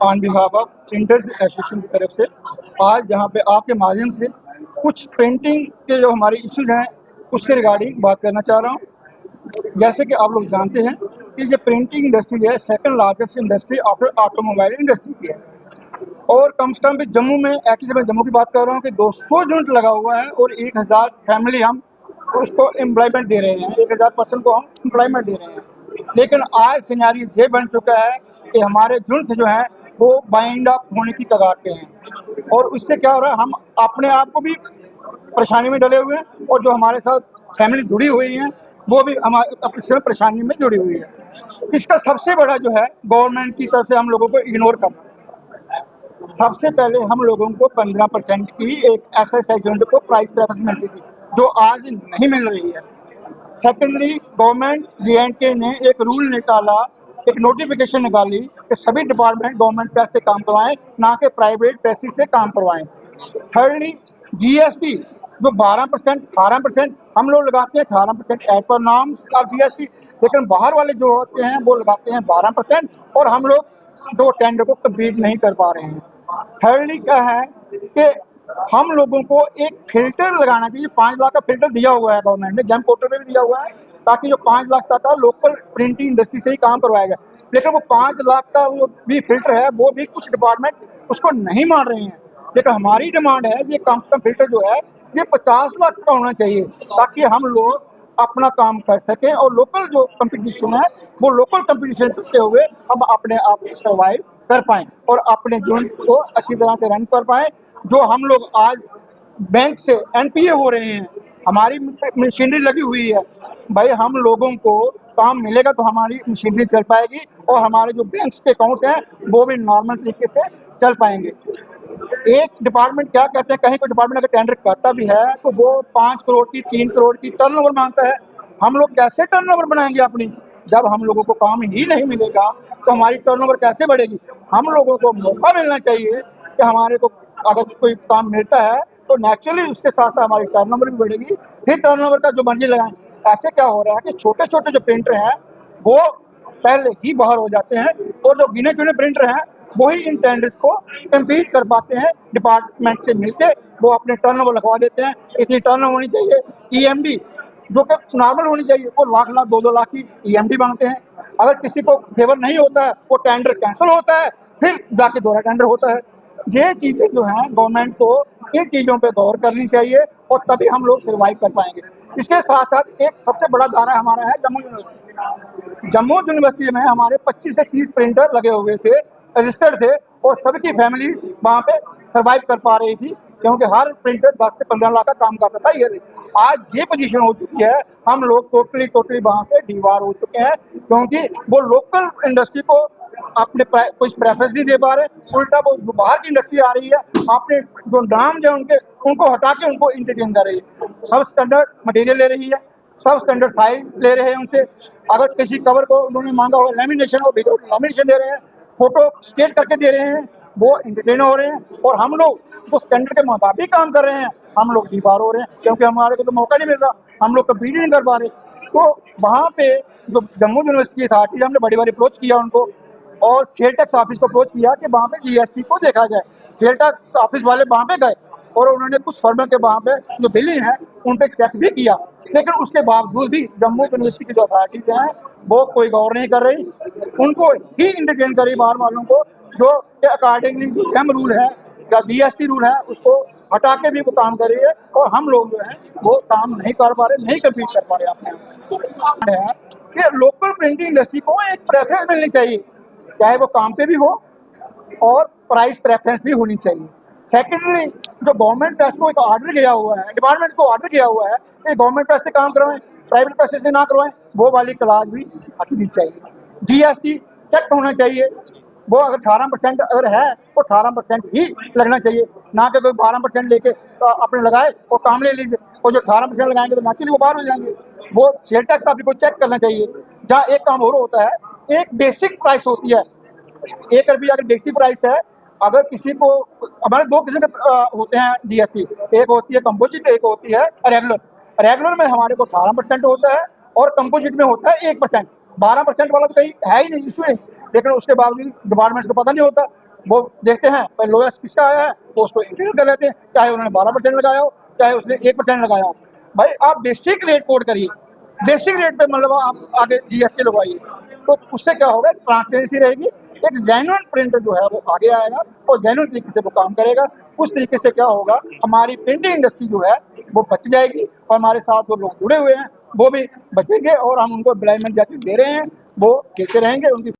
On behalf of printers association की तरफ से आज यहाँ पे आपके माध्यम से कुछ प्रिंटिंग के जो हमारे इश्यूज हैं उसके रिगार्डिंग बात करना चाह रहा हूँ। जैसे कि आप लोग जानते हैं कि ये प्रिंटिंग इंडस्ट्री है second largest industry after automobile industry की है, और कम से कम भी जम्मू में एक्चुअली मैं जम्मू की बात कर रहा हूँ कि 200 यूनिट लगा हुआ है और 1000 फैमिली हम उसको एम्प्लॉयमेंट दे रहे हैं, 1000 पर्सन को हम एम्प्लॉयमेंट दे रहे हैं। लेकिन आज सिनेरियो ये बन चुका है कि हमारे यूनिट्स जो हैं वो बाइंड अप होने की कगार पे हैं, और उससे क्या हो रहा है, हम अपने आप को भी परेशानी में डले हुए हैं और जो हमारे साथ फैमिली जुड़ी हुई है वो भी हमारे अपनी परेशानी में जुड़ी हुई है। इसका सबसे बड़ा जो है गवर्नमेंट की तरफ से हम लोगों को इग्नोर करना। सबसे पहले हम लोगों को 15% की एक एसएसआई यूनिट को प्राइस प्रेफरेंस मिलती थी जो आज नहीं मिल रही है। सेकेंडली गवर्नमेंट JNK ने एक रूल निकाला, एक नोटिफिकेशन निकाली कि सभी डिपार्टमेंट गवर्नमेंट प्रेस से काम करवाएं, ना कि प्राइवेट प्रेसेस से काम करवाएं। थर्डली GST जो 12% 18% हम लोग लगाते हैं, 18% as per norms of GST, लेकिन बाहर वाले जो होते हैं वो लगाते हैं 12% और हम लोग दो टेंडर को कम्पीट नहीं कर पा रहे हैं। थर्डली क्या है कि हम लोगों को एक फिल्टर लगाना चाहिए। 5 लाख का फिल्टर दिया हुआ है गवर्नमेंट ने, जेम पोर्टल में भी दिया हुआ है, ताकि जो 5 लाख का था लोकल प्रिंटिंग इंडस्ट्री से ही काम करवाया जाए। लेकिन वो 5 लाख का वो भी फिल्टर है, वो भी कुछ डिपार्टमेंट उसको नहीं मान रहे हैं। लेकिन हमारी डिमांड है ये कम से कम फिल्टर जो है ये 50 लाख का होना चाहिए, ताकि हम लोग अपना काम कर सकें और लोकल जो कंपटीशन है वो लोकल कंपटीशन करते हुए हम अपने आप को सर्वाइव कर पाएं और अपने यूनिट को अच्छी तरह से रन कर पाएं। जो हम लोग आज बैंक से NPA हो रहे हैं, हमारी मशीनरी लगी हुई है, भाई हम लोगों को काम मिलेगा तो हमारी मशीनरी चल पाएगी और हमारे जो बैंक के अकाउंट्स हैं वो भी नॉर्मल तरीके से चल पाएंगे। एक डिपार्टमेंट क्या कहते हैं, कहीं कोई डिपार्टमेंट अगर टेंडर करता भी है तो वो 5 करोड़ की 3 करोड़ की टर्नओवर मांगता है। हम लोग कैसे टर्नओवर बनाएंगे अपनी, जब हम लोगों को काम ही नहीं मिलेगा तो हमारी टर्नओवर कैसे बढ़ेगी। हम लोगों को मौका मिलना चाहिए कि हमारे को अगर कोई काम मिलता है तो नेचुरली उसके साथ साथ हमारी टर्नओवर भी बढ़ेगी, फिर टर्नओवर का जो मर्जी लगाएं। ऐसे क्या हो रहा है कि छोटे छोटे जो प्रिंटर हैं वो पहले ही बाहर हो जाते हैं और जो गिने चुने प्रिंटर हैं वही इन टेंडर्स को कम्पीट कर पाते हैं। डिपार्टमेंट से मिलके वो अपने टर्नओवर लगवा देते हैं। इतनी टर्नओवर होनी चाहिए। EMD जो कि नॉर्मल होनी चाहिए वो लाख लाख 2-2 लाख की EMD मांगते हैं। अगर किसी को फेवर नहीं होता है वो टेंडर कैंसिल होता है, फिर जाके दोहरा टेंडर होता है। ये चीजें जो हैं गवर्नमेंट को इन चीजों पे गौर करनी चाहिए और तभी हम लोग सर्वाइव कर पाएंगे। इसके साथ साथ एक सबसे बड़ा दायरा हमारा है जम्मू यूनिवर्सिटी। जम्मू यूनिवर्सिटी में हमारे 25 से 30 प्रिंटर लगे हुए थे, रजिस्टर्ड थे, और सबकी फैमिलीज वहाँ पे सर्वाइव कर पा रही थी क्योंकि हर प्रिंटर 10 से 15 लाख का काम करता था ईयरली। आज ये पोजीशन हो चुकी है, हम लोग टोटली वहाँ से डीवार हो चुके हैं क्योंकि वो लोकल इंडस्ट्री को अपने कुछ प्रेफरेंस नहीं दे पा रहे, उल्टा वो बाहर की इंडस्ट्री आ रही है अपने जो नाम जो उनके उनको हटा के उनको इंटरटेन कर रही है। सब स्टैंडर्ड मटेरियल ले रही है, सब स्टैंडर्ड साइज ले रहे हैं उनसे। अगर किसी कवर को उन्होंने मांगा हो लेमिनेशन, वो विदाउट लेमिनेशन दे रहे हैं, फोटो स्टेट करके दे रहे हैं, वो इंटरटेन हो रहे हैं। और हम लोग जो स्टैंडर्ड के मुताबिक काम कर रहे हैं हम लोग डिबार हो रहे हैं क्योंकि हमारे को तो मौका नहीं मिल रहा, हम लोग कम्पीट नहीं कर पा रहे। तो वहाँ पे जो जम्मू यूनिवर्सिटी अथॉरिटी, हमने बड़ी बार अप्रोच किया उनको और सेल टैक्स ऑफिस को अप्रोच किया कि वहाँ पे GST को देखा जाए। सेल टैक्स ऑफिस वाले वहाँ पे गए और उन्होंने कुछ फर्मों के वहाँ पे जो बिलिंग है उन पे चेक भी किया, लेकिन उसके बावजूद भी जम्मू यूनिवर्सिटी की जो अथॉरिटीज हैं वो कोई गौर नहीं कर रही, उनको ही इंटरटेन कर रही बाहर वालों को, जो अकॉर्डिंगली जो जेम रूल है या GST रूल है उसको हटा के भी वो काम कर रही है और हम लोग जो है वो काम नहीं कर पा रहे, नहीं कम्पीट कर पा रहे। अपने है कि लोकल प्रिंटिंग इंडस्ट्री को एक प्रेफरेंस मिलनी चाहिए, चाहे वो काम पे भी हो और प्राइस प्रेफरेंस भी होनी चाहिए। सेकेंडली जो गवर्नमेंट प्रेस को एक ऑर्डर गया हुआ है, डिपार्टमेंट को ऑर्डर गया हुआ है कि गवर्नमेंट प्रेस से काम करवाएं, प्राइवेट प्रेस से ना करवाएं, वो वाली क्लास भी हटनी चाहिए। GST चेक होना चाहिए, वो अगर 18% अगर है तो 18% ही लगना चाहिए, ना कि कोई 12% लेके अपने लगाए और काम ले लीजिए, और जो 18% लगाएंगे तो नेचुरली वो बाहर हो जाएंगे। वो सेल टैक्स ऑफिस को चेक करना चाहिए। जहाँ एक काम और होता है, एक बेसिक प्राइस होती है, 1 रुपया अगर बेसिक प्राइस है, अगर किसी को हमारे 2 किस्म के होते हैं GST, एक होती है कंपोजिट, एक होती है रेगुलर। रेगुलर में हमारे को 18% होता है और कंपोजिट में होता है 1%। 12% वाला तो कहीं है ही नहीं, इशू नहीं, लेकिन उसके बावजूद डिपार्टमेंट को पता नहीं होता। वो देखते हैं पर लोएस्ट किसका आया है तो उसको इंक्लूड कर लेते हैं, चाहे उन्होंने 12% लगाया हो, चाहे उसने 1% लगाया हो। भाई आप बेसिक रेट कोड करिए, बेसिक रेट पे मतलब आप आगे जीएसटी लगवाइए, तो उससे क्या होगा, ट्रांसपेरेंसी रहेगी, एक जेन्युइन प्रिंटर जो है वो आगे आएगा और जेन्युइन तरीके से वो काम करेगा। उस तरीके से क्या होगा, हमारी प्रिंटिंग इंडस्ट्री जो है वो बच जाएगी और हमारे साथ जो लोग जुड़े हुए हैं वो भी बचेंगे और हम उनको एम्प्लॉयमेंट जैसे दे रहे हैं वो देते रहेंगे, उनकी